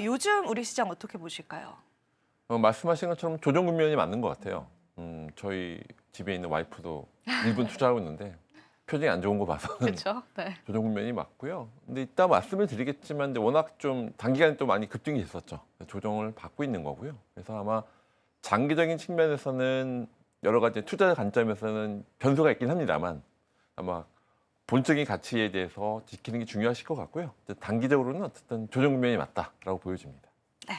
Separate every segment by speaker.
Speaker 1: 요즘 우리 시장 어떻게 보실까요?
Speaker 2: 말씀하신 것처럼 조정 국면이 맞는 것 같아요. 저희 집에 있는 와이프도 일본 투자하고 있는데 표정이 안 좋은 거 봐서는
Speaker 1: 그렇죠. 네.
Speaker 2: 조정 국면이 맞고요. 근데 이따 말씀을 드리겠지만 이제 워낙 좀 단기간에 또 많이 급등이 있었죠. 조정을 받고 있는 거고요. 그래서 아마 장기적인 측면에서는 여러 가지 투자 관점에서는 변수가 있긴 합니다만 아마 본적인 가치에 대해서 지키는 게 중요하실 것 같고요. 단기적으로는 어쨌든 조정 국면이 맞다라고 보여집니다.
Speaker 1: 네.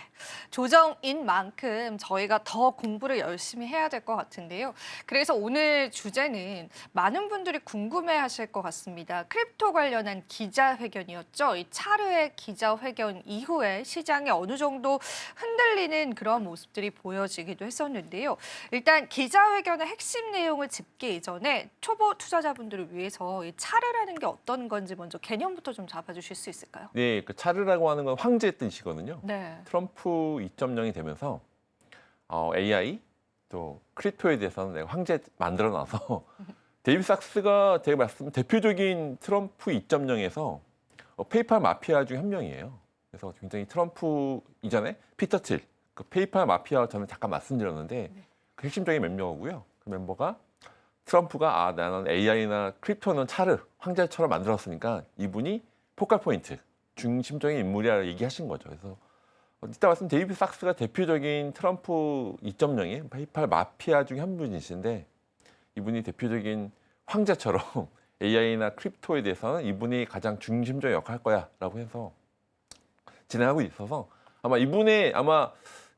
Speaker 1: 조정인 만큼 저희가 더 공부를 열심히 해야 될 것 같은데요. 그래서 오늘 주제는 많은 분들이 궁금해하실 것 같습니다. 크립토 관련한 기자회견이었죠. 이 차르의 기자회견 이후에 시장이 어느 정도 흔들리는 그런 모습들이 보여지기도 했었는데요. 일단 기자회견의 핵심 내용을 짚기 이전에 초보 투자자분들을 위해서 이 차르라는 게 어떤 건지 먼저 개념부터 좀 잡아주실 수 있을까요?
Speaker 2: 네, 그 차르라고 하는 건 황제의 뜻이거든요.
Speaker 1: 네.
Speaker 2: 트럼프 2.0이 되면서 AI 또 크립토에 대해서는 내가 황제 만들어 놔서 데이비 sak스가 제가 말씀 대표적인 트럼프 2.0에서 페이팔 마피아 중 한 명이에요. 그래서 굉장히 트럼프 이전에 피터 틸, 그 페이팔 마피아 저는 잠깐 말씀드렸는데 그 핵심적인 멤버고요. 그 멤버가 트럼프가 나는 AI나 크립토는 차르 황제처럼 만들었으니까 이분이 포컬 포인트 중심적인 인물이라 얘기하신 거죠. 그래서 이따 말씀 데이비 sak스가 대표적인 트럼프 2.0의 페이팔 마피아 중에 한 분이신데 이분이 대표적인 황제처럼 AI나 크립토에 대해서는 이분이 가장 중심적인 역할을 할 거야라고 해서 진행하고 있어서 아마 이분의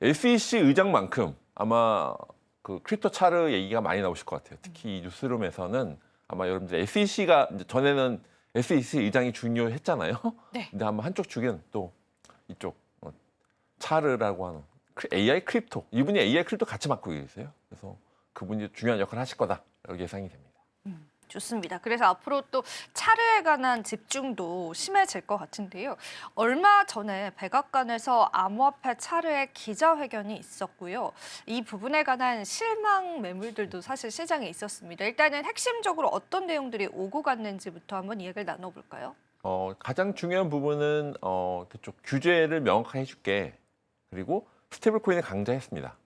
Speaker 2: SEC 의장만큼 아마 그 크립토 차르 얘기가 많이 나오실 것 같아요. 특히 이 뉴스룸에서는 아마 여러분들 SEC가 전에는 SEC 의장이 중요했잖아요.
Speaker 1: 네.
Speaker 2: 근데 아마 한쪽 축에는 또 이쪽 차르라고 하는 AI 크립토 이분이 AI 크립토 같이 맡고 계세요. 그래서 그분이 중요한 역할을 하실 거다 이렇게 예상이 됩니다.
Speaker 1: 좋습니다. 그래서 앞으로 또 차르에 관한 집중도 심해질 것 같은데요. 얼마 전에 백악관에서 암호화폐 차르의 기자회견이 있었고요. 이 부분에 관한 실망 매물들도 사실 시장에 있었습니다. 일단은 핵심적으로 어떤 내용들이 오고 갔는지부터 한번 이야기를 나눠볼까요?
Speaker 2: 가장 중요한 부분은 그쪽 규제를 명확하게 해줄게. 그리고 스테이블 코인을 강조했습니다.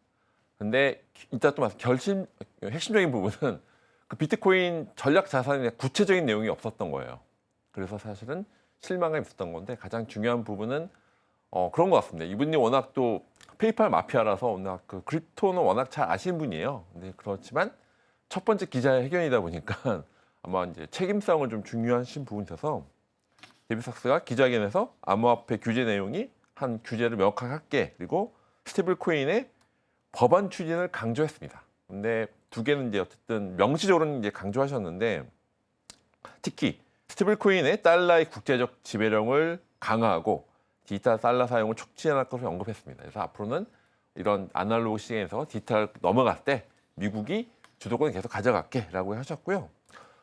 Speaker 2: 근데 이따 또 핵심적인 부분은 그 비트코인 전략 자산에 대한 구체적인 내용이 없었던 거예요. 그래서 사실은 실망감이 있었던 건데 가장 중요한 부분은 그런 것 같습니다. 이분이 워낙 또 페이팔 마피아라서 워낙 그 크립토는 워낙 잘 아시는 분이에요. 근데 그렇지만 첫 번째 기자회견이다 보니까 아마 이제 책임성을 좀 중요하신 부분이 있어서 데이비 sak스가 기자회견에서 암호화폐 규제 내용이 한 규제를 명확하게 할게 그리고 스테이블 코인의 법안 추진을 강조했습니다. 근데 두 개는 이제 어쨌든 명시적으로는 이제 강조하셨는데 특히 스테이블 코인의 달러의 국제적 지배력을 강화하고 디지털 달러 사용을 촉진할 것을 언급했습니다. 그래서 앞으로는 이런 아날로그 시장에서 디지털 넘어갈 때 미국이 주도권을 계속 가져갈게라고 하셨고요.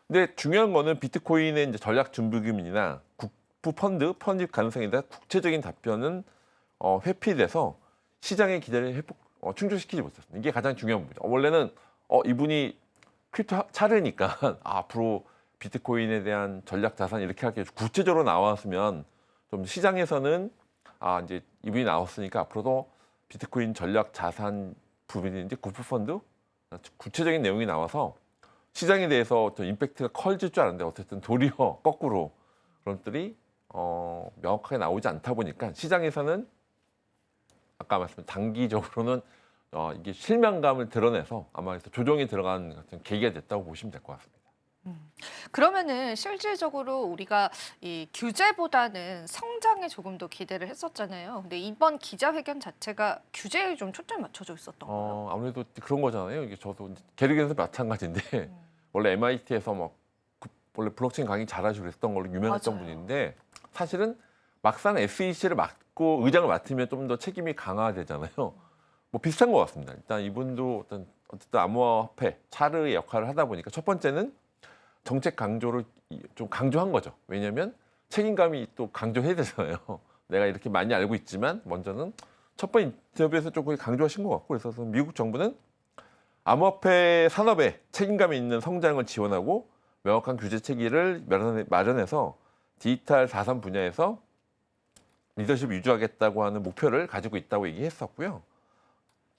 Speaker 2: 근데 중요한 거는 비트코인의 이제 전략 준비금이나 국부 펀드 편입 가능성에 대한 국제적인 답변은 회피돼서 시장의 기대를 충족시키지 못했습니다. 이게 가장 중요한 부분이죠. 원래는 이분이 크립토 차르니까 앞으로 비트코인에 대한 전략 자산 이렇게 할게 구체적으로 나왔으면 좀 시장에서는 이제 이분이 나왔으니까 앞으로도 비트코인 전략 자산 부분인지 국부 펀드 구체적인 내용이 나와서 시장에 대해서 어떤 임팩트가 커질 줄 알았는데 어쨌든 도리어 거꾸로 그런 것들이 명확하게 나오지 않다 보니까 시장에서는 아까 말씀드린 단기적으로는 이게 실망감을 드러내서 아마 조정이 들어간 같은 계기가 됐다고 보시면 될 것 같습니다.
Speaker 1: 그러면은 실질적으로 우리가 이 규제보다는 성장에 조금 더 기대를 했었잖아요. 근데 이번 기자회견 자체가 규제에 좀 초점이 맞춰져 있었던 거예요.
Speaker 2: 아무래도 그런 거잖아요. 이게 저도 계륵에서 마찬가지인데 원래 MIT에서 원래 블록체인 강의 잘하시고 그랬던 걸로 유명했던
Speaker 1: 맞아요.
Speaker 2: 분인데 사실은 막상 SEC를 맡고 의장을 맡으면 좀 더 책임이 강화되잖아요. 뭐 비슷한 것 같습니다. 일단 이분도 어쨌든 암호화폐 차르의 역할을 하다 보니까 첫 번째는 정책 강조를 좀 강조한 거죠. 왜냐하면 책임감이 또 강조해야 되잖아요. 내가 이렇게 많이 알고 있지만 먼저는 첫 번째 인터뷰에서 조금 강조하신 것 같고 그래서 미국 정부는 암호화폐 산업에 책임감이 있는 성장을 지원하고 명확한 규제 체계를 마련해서 디지털 자산 분야에서 리더십을 유지하겠다고 하는 목표를 가지고 있다고 얘기했었고요.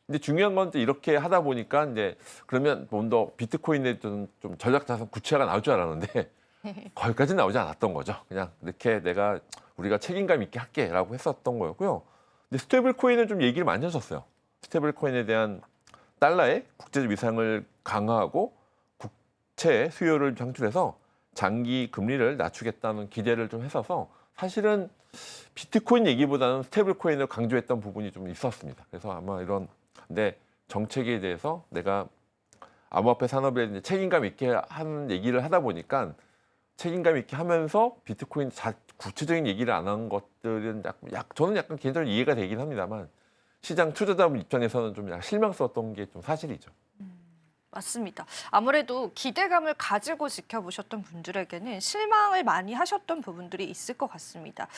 Speaker 2: 근데 중요한 건 이제 이렇게 하다 보니까 이제 그러면 좀 더 비트코인에 좀 전략 자산 구체화가 나올 줄 알았는데 거기까지 나오지 않았던 거죠. 그냥 이렇게 우리가 책임감 있게 할게라고 했었던 거였고요. 근데 스테이블 코인은 좀 얘기를 많이 하셨어요. 스테이블 코인에 대한 달러의 국제적 위상을 강화하고 국채 수요를 창출해서 장기 금리를 낮추겠다는 기대를 좀 했어서 사실은 비트코인 얘기보다는 스테이블 코인을 강조했던 부분이 좀 있었습니다. 그래서 아마 이런 근데 정책에 대해서 내가 암호화폐 산업에 이제 책임감 있게 하는 얘기를 하다 보니까 책임감 있게 하면서 비트코인 구체적인 얘기를 안 한 것들은 저는 약간 개인적으로 이해가 되긴 합니다만 시장 투자자분 입장에서는 좀 약간 실망스러웠던 게 좀 사실이죠.
Speaker 1: 맞습니다. 아무래도 기대감을 가지고 지켜보셨던 분들에게는 실망을 많이 하셨던 부분들이 있을 것 같습니다.